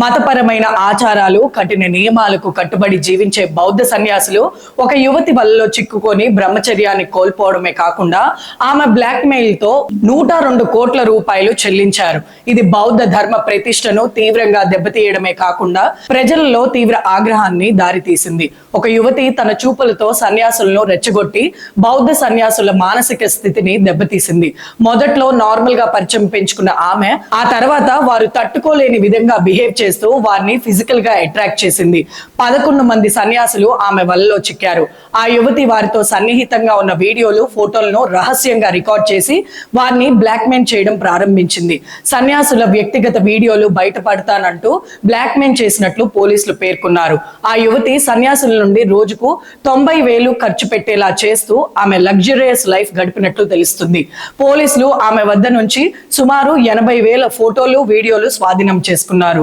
మతపరమైన ఆచారాలు కఠిన నియమాలకు కట్టుబడి జీవించే బౌద్ధ సన్యాసులు ఒక యువతి వలలో చిక్కుకొని బ్రహ్మచర్యాన్ని కోల్పోవడమే కాకుండా ఆమె బ్లాక్ మెయిల్ తో 102 కోట్ల రూపాయలు చెల్లించారు. ఇది బౌద్ధ ధర్మ ప్రతిష్టను తీవ్రంగా దెబ్బతీయడమే కాకుండా ప్రజలలో తీవ్ర ఆగ్రహాన్ని దారితీసింది. ఒక యువతి తన చూపులతో సన్యాసులను రెచ్చగొట్టి బౌద్ధ సన్యాసుల మానసిక స్థితిని దెబ్బతీసింది. మొదట్లో నార్మల్ గా పరిచయం పెంచుకున్న ఆమె ఆ తర్వాత వారు తట్టుకోలేని విధంగా బిహేవ్ చేస్తూ వారిని ఫిజికల్ గా అట్రాక్ట్ చేసింది. 11 మంది సన్యాసులు ఆమె వలలో చిక్కారు. ఆ యువతి వారితో సన్నిహితంగా ఉన్న వీడియోలు, ఫోటోలను రహస్యంగా రికార్డ్ చేసి వారిని బ్లాక్ మెయిల్ చేయడం ప్రారంభించింది. సన్యాసుల వ్యక్తిగత వీడియోలు బయటపడతానంటూ బ్లాక్ మెయిల్ చేసినట్లు పోలీసులు పేర్కొన్నారు. ఆ యువతి సన్యాసుల నుండి రోజుకు 90,000 ఖర్చు పెట్టేలా చేస్తూ ఆమె లగ్జరియస్ లైఫ్ గడిపినట్లు తెలుస్తుంది. పోలీసులు ఆమె వద్ద నుంచి సుమారు 80,000 ఫోటోలు, వీడియోలు స్వాధీనం చేసుకున్నారు.